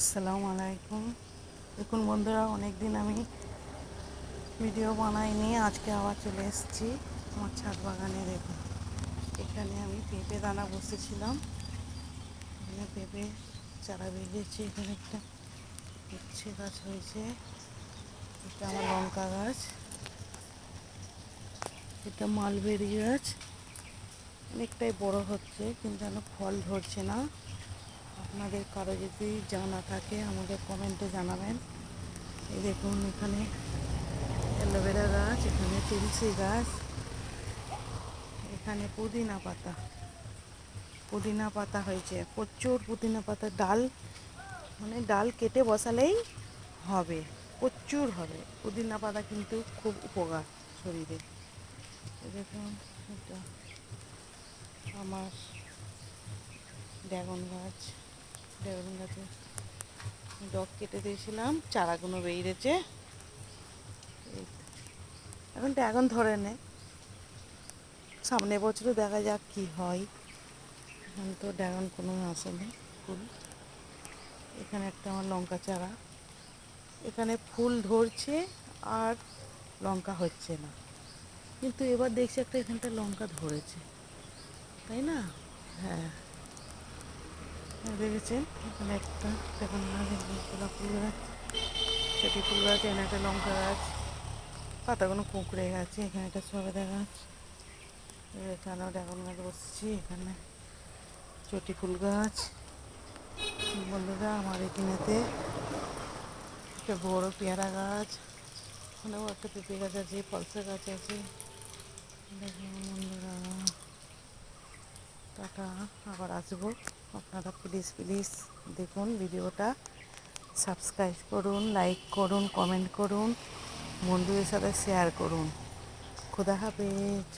আসসালামু আলাইকুম। দেখুন বন্ধুরা, অনেক দিন আমি ভিডিও বানাইনি, আজকে আবার চলে এসেছি আমার ছাদ বাগানে। দেখুন, এখানে আমি পেঁপে দানা বসেছিলাম, এখানে পেঁপে চারা বেরিয়েছে, এখানে একটা উচ্ছে গাছ হয়েছে, এটা আমার লঙ্কা গাছ, এটা মালবেরি গাছ, অনেকটাই বড় হচ্ছে কিন্তু যেন ফল ধরছে না। আপনাদের কারো যদি জানা থাকে আমাকে কমেন্টে জানাবেন। এই দেখুন, এখানে অ্যালোভেরা গাছ, এখানে তুলসী গাছ, এখানে পুদিনা পাতা হয়েছে, প্রচুর পুদিনা পাতা। ডাল মানে ডাল কেটে বসালেই হবে, প্রচুর হবে পুদিনা পাতা, কিন্তু খুব উপকার শরীরে। দেখুন, এটা আমার ড্রাগন গাছে ডগ কেটে দিয়েছিলাম, চারাগুলো বেরিয়েছে। এখন ড্রাগন ধরে নে, সামনের বছরও দেখা যাক কি হয়। এখন তো ড্রাগন কোনো আসেনি ফুল। এখানে একটা আমার লঙ্কা চারা, এখানে ফুল ধরছে আর লঙ্কা হচ্ছে না, কিন্তু এবার দেখছি একটা এখানটা লঙ্কা ধরেছে, তাই না? হ্যাঁ, দেখেছেন এখানে একটা ড্রাগন গাছ, গোলাপ ফুল গাছ, চটি ফুল গাছ, এখানে একটা লঙ্কা গাছ, পাতাগুলো কুঁকড়ে গেছে। এখানে একটা সবেদা গাছ, এখানেও ড্রাগন গাছ বসছি, এখানে চটি ফুল গাছ। বন্ধুরা, আমার এখানেতে একটা বড় পেয়ারা গাছ, ওখানেও একটা পেঁপে গাছ আছে, পলসা গাছ আছে। দেখুন বন্ধুরা, টাটা, আবার আসবো। আপনারা প্লিজ প্লিজ দেখুন ভিডিওটা, সাবস্ক্রাইব করুন, লাইক করুন, কমেন্ট করুন, বন্ধুদের সাথে শেয়ার করুন। খোদা হাফেজ।